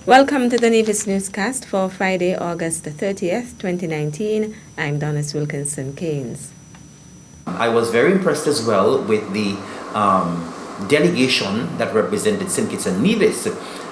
Welcome to the Nevis Newscast for Friday, August the 30th, 2019. I'm Donis Wilkinson Keynes. I was very impressed as well with the delegation that represented St. Kitts and Nevis.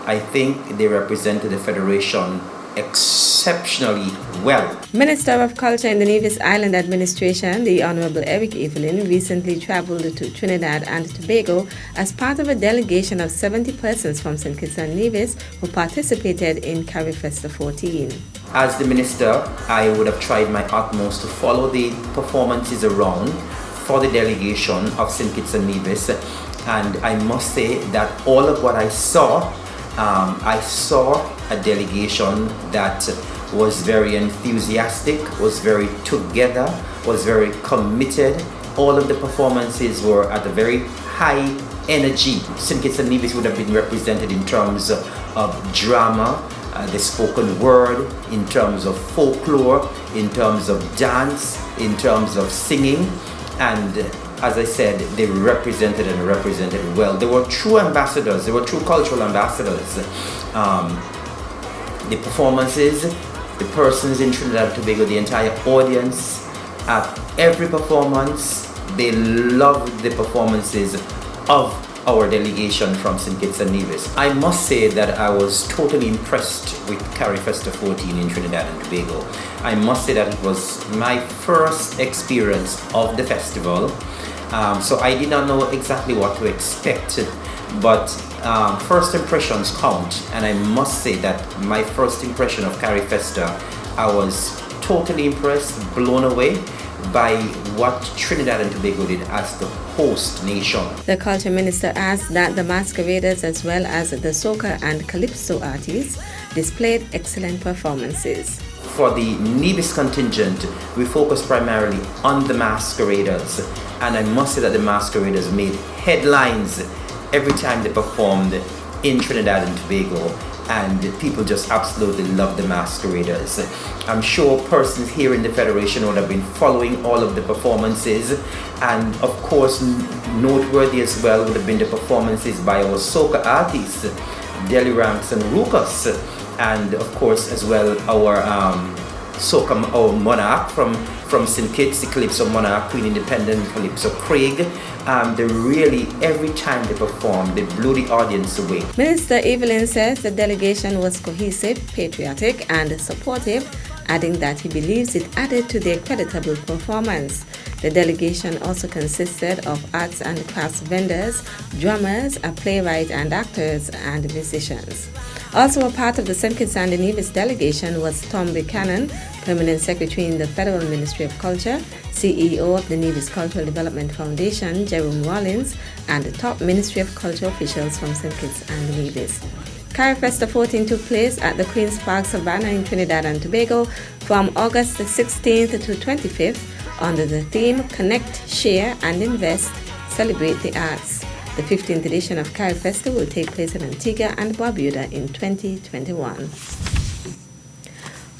I think they represented the Federation exceptionally well. Minister of Culture in the Nevis Island Administration, the Honorable Eric Evelyn, recently traveled to Trinidad and Tobago as part of a delegation of 70 persons from St. Kitts and Nevis who participated in CariFesta 14. As the minister, I would have tried my utmost to follow the performances around for the delegation of St. Kitts and Nevis, and I must say that all of what I saw a delegation that was very enthusiastic, was very together, was very committed. All of the performances were at a very high energy. St. Kitts and Nevis would have been represented in terms of drama, the spoken word, in terms of folklore, in terms of dance, in terms of singing, and as I said, they represented well. They were true ambassadors, they were true cultural ambassadors. The performances, the persons in Trinidad and Tobago, the entire audience, at every performance, they loved the performances of our delegation from St. Kitts and Nevis. I must say that I was totally impressed with CariFesta 14 in Trinidad and Tobago. I must say that it was my first experience of the festival. So I did not know exactly what to expect, but first impressions count, and I must say that my first impression of CariFesta, I was totally impressed, blown away by what Trinidad and Tobago did as the host nation. The Culture Minister asked that the masqueraders as well as the soca and calypso artists displayed excellent performances. For the Nevis contingent, we focused primarily on the masqueraders, and I must say that the masqueraders made headlines every time they performed in Trinidad and Tobago, and people just absolutely loved the masqueraders. I'm sure persons here in the Federation would have been following all of the performances, and of course noteworthy as well would have been the performances by our soca artists, Deli Ranks and Ruckus, and of course as well our soca, our monarch from St. Kitts, the Calypso Monarch, Queen Independent, Calypso Craig. They really, every time they performed, they blew the audience away. Minister Evelyn says the delegation was cohesive, patriotic and supportive, adding that he believes it added to their creditable performance. The delegation also consisted of arts and crafts vendors, drummers, a playwright and actors and musicians. Also a part of the St. Kitts and Nevis delegation was Tom Buchanan, Permanent Secretary in the Federal Ministry of Culture, CEO of the Nevis Cultural Development Foundation, Jerome Rollins, and the top Ministry of Culture officials from St. Kitts and Nevis. CariFesta 14 took place at the Queen's Park Savannah in Trinidad and Tobago from August 16th to 25th under the theme Connect, Share and Invest, Celebrate the Arts. The 15th edition of CariFesta will take place in Antigua and Barbuda in 2021.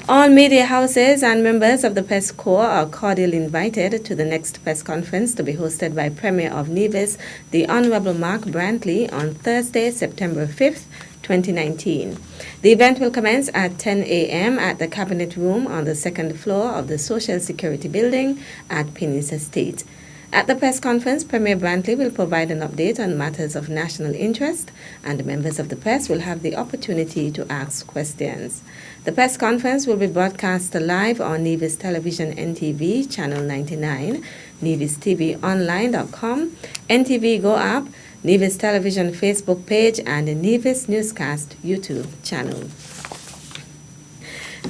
All media houses and members of the press corps are cordially invited to the next press conference to be hosted by Premier of Nevis, the Honorable Mark Brantley, on Thursday, September 5th, 2019. The event will commence at 10 a.m. at the Cabinet Room on the second floor of the Social Security Building at Penny's Estate. At the press conference, Premier Brantley will provide an update on matters of national interest, and members of the press will have the opportunity to ask questions. The press conference will be broadcast live on Nevis Television NTV, Channel 99, NevisTVOnline.com, NTV Go app, Nevis Television Facebook page, and the Nevis Newscast YouTube channel.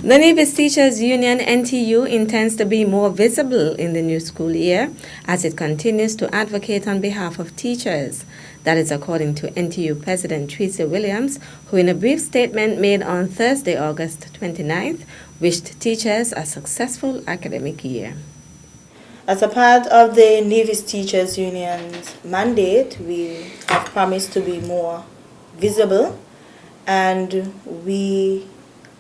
The Nevis Teachers Union NTU intends to be more visible in the new school year as it continues to advocate on behalf of teachers. That is according to NTU President Tracy Williams, who in a brief statement made on Thursday, August 29th, wished teachers a successful academic year. As a part of the Nevis Teachers Union's mandate, we have promised to be more visible, and we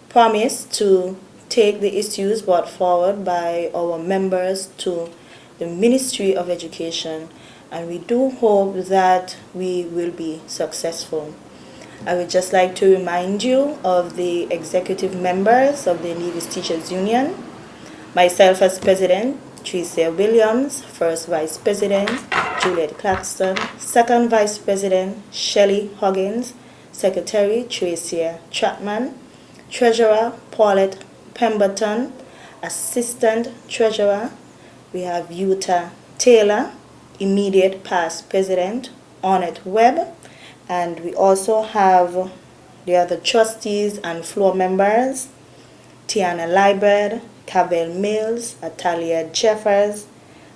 promise to take the issues brought forward by our members to the Ministry of Education, and we do hope that we will be successful. I would just like to remind you of the executive members of the Nevis Teachers Union. Myself as President, Tricia Williams. First Vice President, Juliet Claxton. Second Vice President, Shelley Huggins. Secretary, Tracia Chapman. Treasurer, Paulette Pemberton. Assistant Treasurer, we have Utah Taylor. Immediate past President, Ornette Webb. And we also have the other trustees and floor members, Tiana Liebert, Cavell Mills, Atalia Jeffers,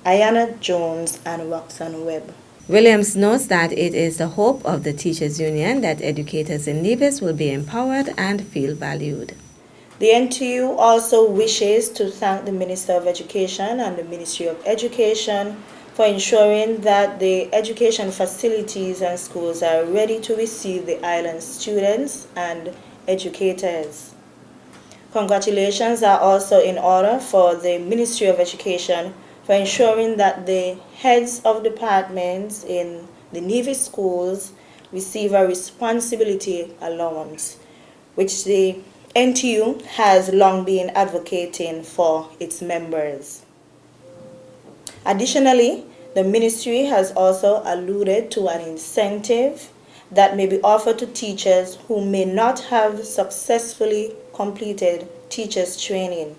Ayana Jones, and Roxanne Webb. Williams notes that it is the hope of the Teachers Union that educators in Nevis will be empowered and feel valued. The NTU also wishes to thank the Minister of Education and the Ministry of Education for ensuring that the education facilities and schools are ready to receive the island students and educators. Congratulations are also in order for the Ministry of Education for ensuring that the heads of departments in the Nevis schools receive a responsibility allowance, which the NTU has long been advocating for its members. Additionally, the ministry has also alluded to an incentive that may be offered to teachers who may not have successfully completed teachers' training.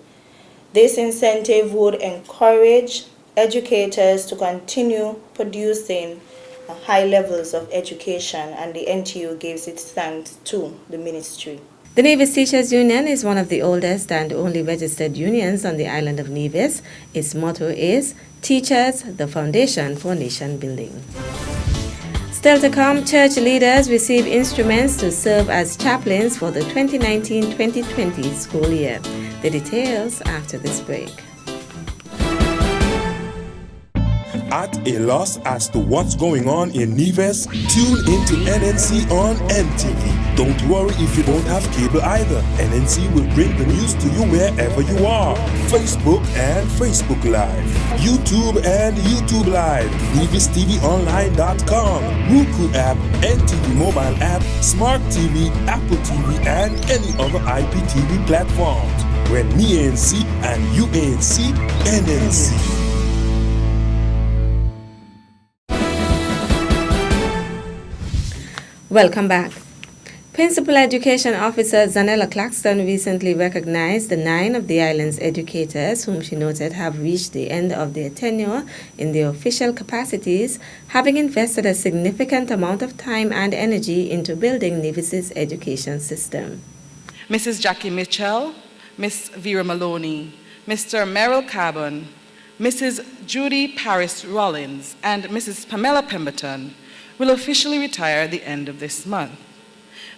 This incentive would encourage educators to continue producing high levels of education, and the NTU gives its thanks to the ministry. The Nevis Teachers Union is one of the oldest and only registered unions on the island of Nevis. Its motto is Teachers, the Foundation for Nation Building. Still to come, church leaders receive instruments to serve as chaplains for the 2019-2020 school year. The details after this break. At a loss as to what's going on in Nevis? Tune into NNC on MTV. Don't worry if you don't have cable either. NNC will bring the news to you wherever you are. Facebook and Facebook Live. YouTube and YouTube Live. NevisTVOnline.com. Roku app, NTV mobile app, Smart TV, Apple TV, and any other IPTV platforms. When me ANC and you ANC, NNC. Welcome back. Principal Education Officer Zanella Claxton recently recognized the 9 of the island's educators whom she noted have reached the end of their tenure in their official capacities, having invested a significant amount of time and energy into building Nevis's education system. Mrs. Jackie Mitchell, Miss Vera Maloney, Mr. Merrill Carbon, Mrs. Judy Paris Rollins, and Mrs. Pamela Pemberton will officially retire at the end of this month.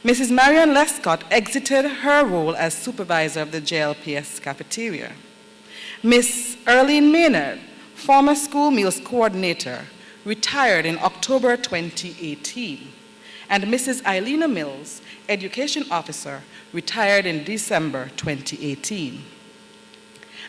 Mrs. Marion Lescott exited her role as supervisor of the JLPS cafeteria. Miss Erlene Maynard, former school meals coordinator, retired in October 2018. And Mrs. Eilina Mills, education officer, retired in December 2018.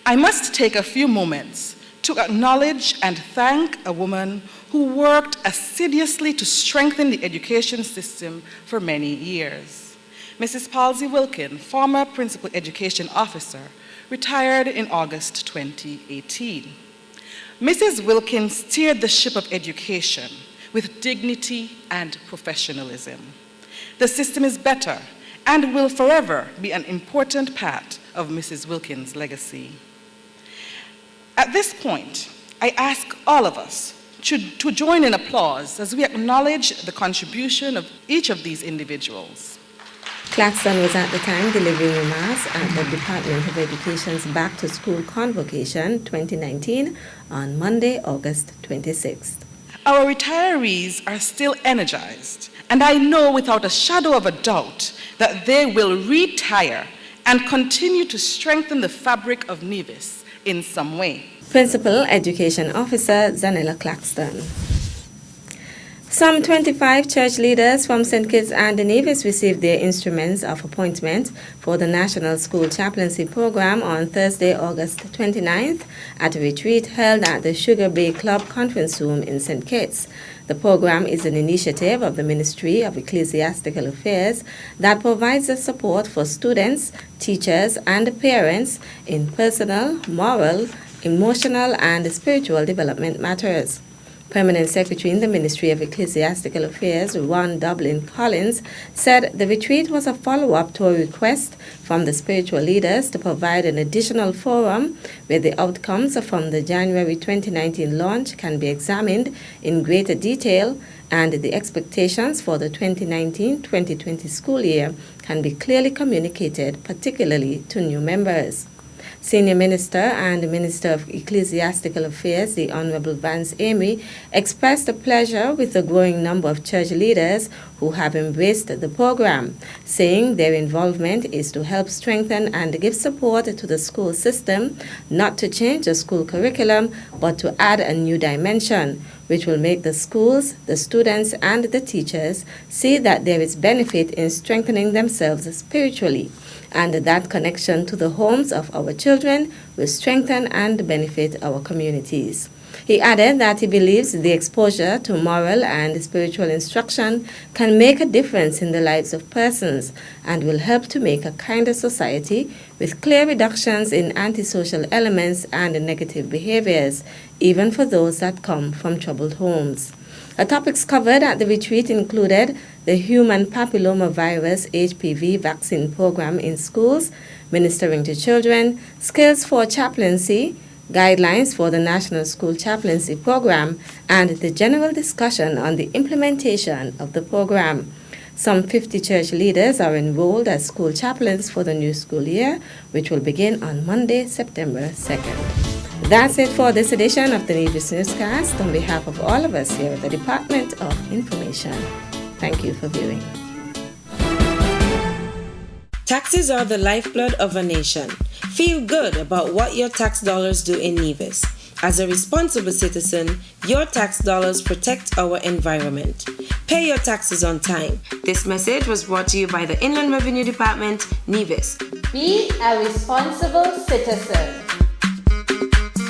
I must take a few moments to acknowledge and thank a woman who worked assiduously to strengthen the education system for many years. Mrs. Palsy Wilkin, former Principal Education Officer, retired in August 2018. Mrs. Wilkin steered the ship of education with dignity and professionalism. The system is better and will forever be an important part of Mrs. Wilkin's legacy. At this point, I ask all of us to join in applause as we acknowledge the contribution of each of these individuals. Claxton was at the time delivering remarks at the Department of Education's Back to School Convocation 2019 on Monday, August 26th. Our retirees are still energized, and I know without a shadow of a doubt that they will retire and continue to strengthen the fabric of Nevis in some way. Principal Education Officer Zanella Claxton. Some 25 church leaders from St. Kitts and Nevis received their instruments of appointment for the National School Chaplaincy Program on Thursday, August 29th at a retreat held at the Sugar Bay Club Conference Room in St. Kitts. The program is an initiative of the Ministry of Ecclesiastical Affairs that provides the support for students, teachers, and parents in personal, moral, emotional, and spiritual development matters. Permanent Secretary in the Ministry of Ecclesiastical Affairs, Ron Dublin Collins, said the retreat was a follow-up to a request from the spiritual leaders to provide an additional forum where the outcomes from the January 2019 launch can be examined in greater detail and the expectations for the 2019-2020 school year can be clearly communicated, particularly to new members. Senior Minister and Minister of Ecclesiastical Affairs, the Honorable Vance Amy, expressed pleasure with the growing number of church leaders who have embraced the program, saying their involvement is to help strengthen and give support to the school system, not to change the school curriculum, but to add a new dimension, which will make the schools, the students, and the teachers see that there is benefit in strengthening themselves spiritually, and that connection to the homes of our children will strengthen and benefit our communities. He added that he believes the exposure to moral and spiritual instruction can make a difference in the lives of persons and will help to make a kinder society with clear reductions in antisocial elements and negative behaviors, even for those that come from troubled homes. Topics covered at the retreat included the human papillomavirus HPV vaccine program in schools, ministering to children, skills for chaplaincy, guidelines for the National School Chaplaincy Program, and the general discussion on the implementation of the program. Some 50 church leaders are enrolled as school chaplains for the new school year, which will begin on Monday, September 2nd. That's it for this edition of the Nevis Newscast. On behalf of all of us here at the Department of Information, thank you for viewing. Taxes are the lifeblood of a nation. Feel good about what your tax dollars do in Nevis. As a responsible citizen, your tax dollars protect our environment. Pay your taxes on time. This message was brought to you by the Inland Revenue Department, Nevis. Be a responsible citizen.